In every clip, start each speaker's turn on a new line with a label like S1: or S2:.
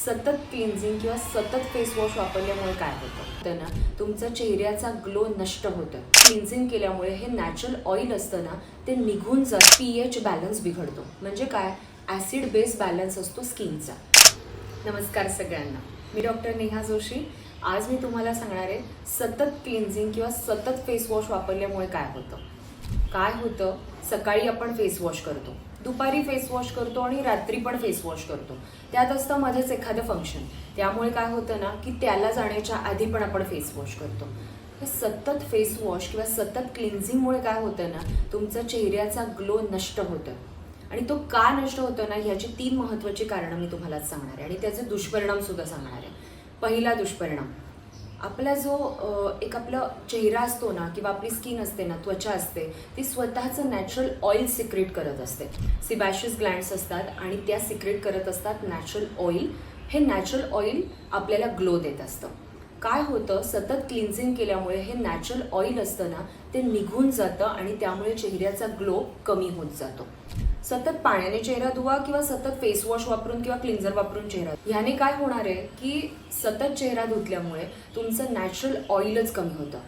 S1: सतत क्लिन्झिंग किंवा सतत फेस वॉश वापरल्यामुळे काय होतं ना, तुमचा चेहऱ्याचा ग्लो नष्ट होतो. क्लिन्झिंग केल्यामुळे हे नॅचरल ऑइल असतं ना, ते निघून जात. pH बॅलन्स बिघडतो. म्हणजे काय, ॲसिड बेस बॅलन्स असतो स्किनचा. नमस्कार सगळ्यांना, मी डॉक्टर नेहा जोशी. आज मी तुम्हाला सांगणार आहे सतत क्लिन्झिंग किंवा सतत फेस वॉश वापरल्यामुळे काय होतं. सकाळी आपण फेस वॉश करतो, दुपारी फेस वॉश करतो आणि रात्री पण फेस वॉश करतो. त्यात असतं मध्येच एखादं फंक्शन. त्यामुळे काय होतं ना, की त्याला जाण्याच्या आधी पण आपण फेस वॉश करतो. हे सतत फेस वॉश किंवा सतत क्लिन्झिंगमुळे काय होतं ना, तुमचा चेहऱ्याचा ग्लो नष्ट होतं. आणि तो का नष्ट होतो ना, ह्याची 3 महत्त्वाची कारणं मी तुम्हाला सांगणार आहे आणि त्याचे दुष्परिणाम सुद्धा सांगणार आहे. पहिला दुष्परिणाम, आपला जो आपला चेहरा असतो ना, किंवा आपली स्किन असते ना, त्वचा असते, ती स्वतःचं नॅचरल ऑइल सिक्रेट करत असते. सिबॅशियस ग्लँड्स असतात आणि त्या सिक्रेट करत असतात नॅचरल ऑइल. हे नॅचरल ऑइल आपल्याला ग्लो देत असतं. काय होतं, सतत क्लिन्झिंग केल्यामुळे हे नॅचरल ऑइल असतं ना, ते निघून जातं आणि त्यामुळे चेहऱ्याचा ग्लो कमी होत जातो. सतत पाण्याने चेहरा धुवा किंवा सतत फेस वॉश वापरून किंवा क्लिन्झर वापरून चेहरा, ह्याने काय होणार आहे की सतत चेहरा धुतल्यामुळे तुमचं नॅचरल ऑइलच कमी होतं.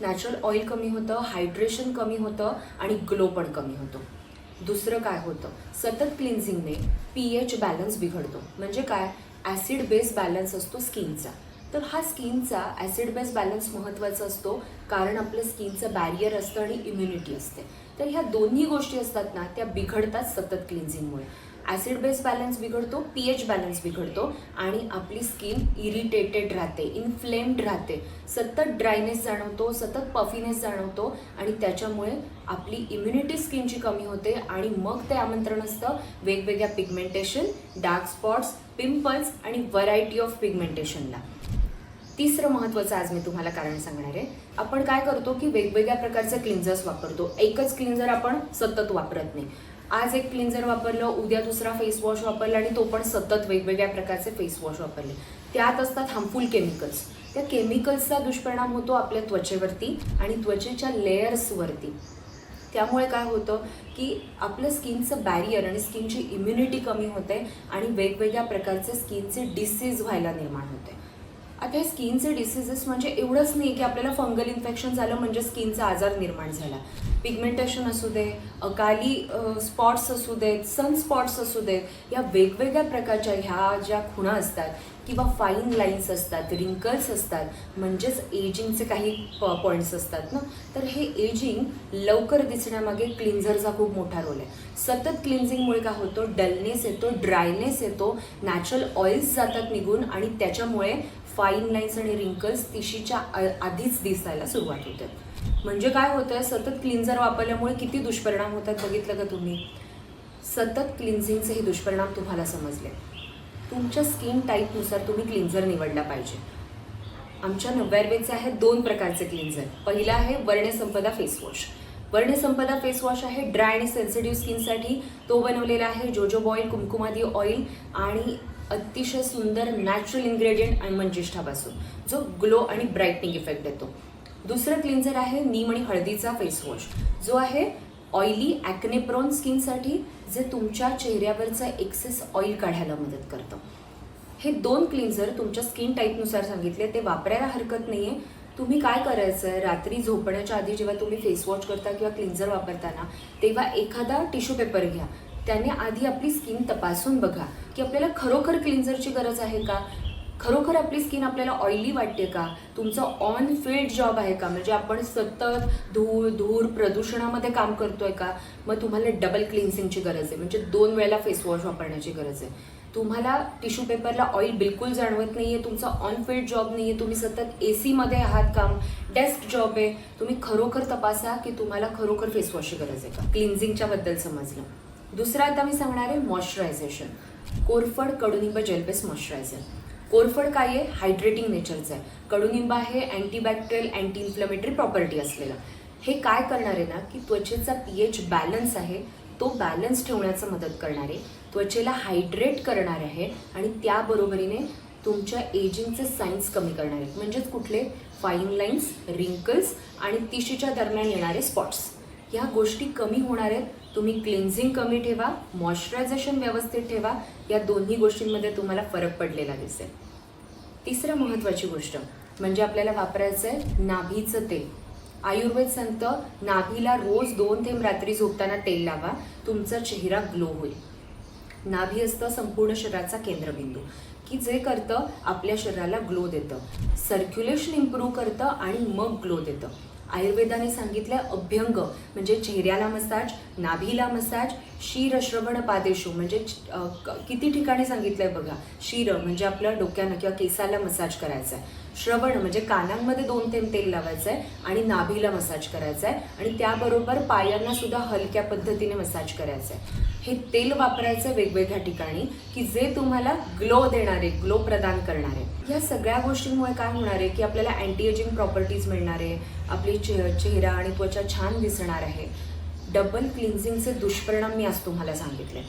S1: नॅचरल ऑइल कमी होतं, हायड्रेशन कमी होतं आणि ग्लो पण कमी होतो. दुसरं काय होतं, सतत क्लिन्झिंगने pH बॅलन्स बिघडतो. म्हणजे काय, ॲसिड बेस बॅलन्स असतो स्किनचा. तर हा स्किनचा ॲसिड बेस बॅलन्स महत्त्वाचा असतो, कारण आपलं स्किनचं बॅरियर असतं आणि इम्युनिटी असते. तर ह्या दोन्ही गोष्टी असतात ना, त्या बिघडतात सतत क्लिन्झिंगमुळे. ॲसिड बेस बॅलन्स बिघडतो, pH बॅलन्स बिघडतो आणि आपली स्किन इरिटेटेड राहते, इन्फ्लेम्ड राहते, सतत ड्रायनेस जाणवतो, सतत पफिनेस जाणवतो आणि त्याच्यामुळे आपली इम्युनिटी स्किनची कमी होते आणि मग ते आमंत्रण असतं वेगवेगळ्या पिगमेंटेशन, डार्क स्पॉट्स, पिंपल्स आणि व्हरायटी ऑफ पिगमेंटेशनला. तिसरं महत्त्वाचं आज मी तुम्हाला कारण सांगणार आहे. आपण काय करतो की वेगवेगळ्या प्रकारचे क्लिन्झर्स वापरतो. एकच क्लिन्झर आपण सतत वापरत नाही. आज एक क्लिन्झर वापरलं, उद्या दुसरा फेस वॉश वापरला आणि तो पण सतत वेगवेगळ्या प्रकारचे फेस वॉश वापरले. त्यात असतात हार्मफुल केमिकल्स. त्या केमिकल्सचा दुष्परिणाम होतो आपल्या त्वचेवरती आणि त्वचेच्या लेयर्सवरती. त्यामुळे काय होतं की आपलं स्किनचं बॅरियर आणि स्किनची इम्युनिटी कमी होते आणि वेगवेगळ्या प्रकारचे स्किनचे डिसीज व्हायला निर्माण होते. आता हे स्किनचे डिसीजेस म्हणजे एवढंच नाही की आपल्याला फंगल इन्फेक्शन झालं म्हणजे स्किनचा आजार निर्माण झाला. पिगमेंटेशन असू दे, अकाली स्पॉट्स असू देत, सनस्पॉट्स असू देत, या वेगवेगळ्या प्रकारच्या ह्या ज्या खुणा असतात किंवा फाईन लाईन्स असतात, रिंकल्स असतात, म्हणजेच एजिंगचे काही पॉईंट्स असतात ना, तर हे एजिंग लवकर दिसण्यामागे क्लिन्झरचा खूप मोठा रोल आहे. सतत क्लिन्झिंगमुळे काय होतं, डलनेस येतो, ड्रायनेस येतो, नॅचरल ऑइल्स जातात निघून आणि त्याच्यामुळे फाईन लाईन्स आणि रिंकल्स तिशीच्या आधीच दिसायला सुरुवात होते. म्हणजे काय होतं, सतत क्लिन्झर वापरल्यामुळे किती दुष्परिणाम होतात बघितलं का तुम्ही. सतत क्लिन्झिंगचे हे दुष्परिणाम तुम्हाला समजले. तुमच्या स्किन टाईपनुसार तुम्ही क्लिन्झर निवडला पाहिजे. आमच्या नव्यार्वेचे आहेत 2 प्रकारचे क्लिन्झर. पहिला आहे वर्णसंपदा फेस वॉश. वर्णसंपदा फेस वॉश आहे ड्राय आणि सेन्सिटिव्ह स्किनसाठी. तो बनवलेला आहे जोजोबा ऑइल, कुमकुमादी ऑइल आणि अतिशय सुंदर नॅचरल इन्ग्रेडियंट आणि मंजिष्ठापासून, जो ग्लो आणि ब्राईटनिंग इफेक्ट देतो. दुसरं क्लिन्झर आहे नीम आणि हळदीचा फेस वॉश, जो आहे ऑइली ॲक्ने प्रोन स्किनसाठी, जे तुमच्या चेहऱ्यावरचा एक्सेस ऑइल काढायला मदत करतं. हे 2 क्लिन्झर तुमच्या स्किन टाईपनुसार सांगितले, ते वापरायला हरकत नाही आहे. तुम्ही काय करायचं आहे, रात्री झोपण्याच्या आधी जेव्हा तुम्ही फेस वॉश करता किंवा क्लिन्झर वापरताना, तेव्हा एखादा टिश्यू पेपर घ्या. त्याने आधी आपली स्किन तपासून बघा की आपल्याला खरोखर क्लिन्झरची गरज आहे का, खरोखर आपली स्किन आपल्याला ऑइली वाटते का, तुमचं ऑन फील्ड जॉब आहे का, म्हणजे आपण सतत धूर प्रदूषणामध्ये काम करतोय का, मग तुम्हाला डबल क्लिन्झिंगची गरज आहे, म्हणजे 2 वेळेला फेस वॉश वापरण्याची गरज आहे. तुम्हाला टिश्यू पेपरला ऑइल बिलकुल जाणवत नाही आहे, तुमचा ऑन फील्ड जॉब नाही आहे, तुम्ही सतत AC मध्ये आहात, काम डेस्क जॉब आहे, तुम्ही खरोखर तपासा की तुम्हाला खरोखर फेस वॉशची गरज आहे का. क्लिन्झिंगच्या बद्दल समजलं. दुसरा आता मी सांगणार आहे मॉइश्चरायझेशन. कोरफड कडुनिंब जेल बेस मॉइश्चरायझर. कोरफड काय आहे, हायड्रेटिंग नेचरचं आहे. कडुनिंब आहे अँटीबॅक्टेरियल, अँटी इन्फ्लेमेटरी प्रॉपर्टी असलेलं. हे काय करणार आहे ना, की त्वचेचा pH बॅलन्स आहे तो बॅलन्स ठेवण्याचं मदत करणार आहे, त्वचेला हायड्रेट करणार आहे आणि त्याबरोबरीने तुमच्या एजिंगचे साईन्स कमी करणार आहेत. म्हणजेच कुठले, फाईन लाईन्स, रिंकल्स आणि तिशीच्या दरम्यान येणारे स्पॉट्स, ह्या गोष्टी कमी होणार आहेत तुम्ही क्लिन्झिंग कमी ठेवा, मॉइश्चरायझेशन व्यवस्थित ठेवा, या दोन्ही गोष्टींमध्ये तुम्हाला फरक पडलेला दिसेल. तिसरं महत्त्वाची गोष्ट म्हणजे आपल्याला वापरायचं आहे नाभीचं तेल. आयुर्वेद सांगतं नाभीला रोज 2 थेंब रात्री झोपताना तेल लावा, तुमचा चेहरा ग्लो होईल. नाभी असतं संपूर्ण शरीराचा केंद्रबिंदू की जे करतं आपल्या शरीराला ग्लो देतं, सर्क्युलेशन इम्प्रूव्ह करतं आणि मग ग्लो देतं. आयुर्वेदाने सांगितलं अभ्यंग म्हणजे चेहऱ्याला मसाज, नाभीला मसाज, शीर श्रवण पादेशू म्हणजे किती ठिकाणी सांगितलंय बघा. शीर म्हणजे आपल्या डोक्यानं किंवा केसाला मसाज करायचा आहे, श्रवण म्हणजे कानांमध्ये 2 थेंब तेल लावायचं आहे आणि नाभीला मसाज करायचा आहे आणि त्याबरोबर पायांना सुद्धा हलक्या पद्धतीने मसाज करायचं आहे. हे तेल वापरायचं वेगवेगळ्या ठिकाणी की जे तुम्हाला ग्लो देणारे, ग्लो प्रदान करणारे. या सगळ्या गोष्टींमुळे काय होणार आहे की आपल्याला अँटी एजिंग प्रॉपर्टीज मिळणार आहे, आपली चेहरा आणि त्वचा छान दिसणार आहे. डबल क्लिन्झिंगचे दुष्परिणाम मी आज तुम्हाला सांगितले.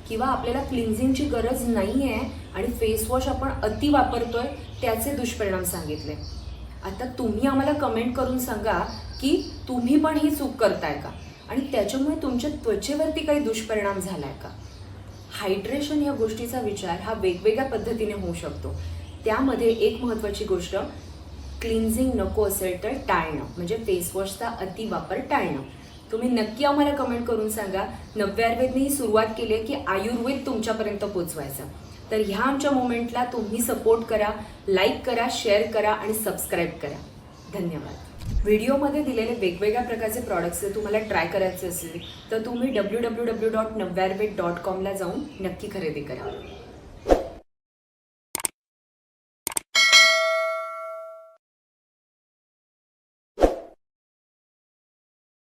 S1: किंवा आपल्याला क्लिन्झिंगची गरज नाही आहे आणि फेस वॉश आपण अति वापरतोय त्याचे दुष्परिणाम सांगितले. आता तुम्ही आम्हाला कमेंट करून सांगा की तुम्ही पण ही चूक करताय का आणि त्याच्यामुळे तुमच्या त्वचेवरती काही दुष्परिणाम झालाय का. हायड्रेशन या गोष्टीचा विचार हा वेगवेगळ्या पद्धतीने होऊ शकतो. त्यामध्ये एक महत्त्वाची गोष्ट, क्लिन्झिंग नको असेल तर टाळणं म्हणजे फेस वॉशचा अति वापर टाळणं. तुम्ही नक्की आम्हाला कमेंट करून सांगा. नव्या आयुर्वेदने ही सुरुवात केली आहे की आयुर्वेद तुमच्यापर्यंत पोहोचवायचा. तर ह्या आमच्या मोमेंटला तुम्ही सपोर्ट करा, लाईक करा, शेअर करा आणि सबस्क्राईब करा. धन्यवाद. व्हिडिओमध्ये दिलेले वेगवेगळ्या प्रकारचे प्रॉडक्ट्स जर तुम्हाला ट्राय करायचे असेल तर तुम्ही www.navyayurved.com ला जाऊन नक्की खरेदी करा.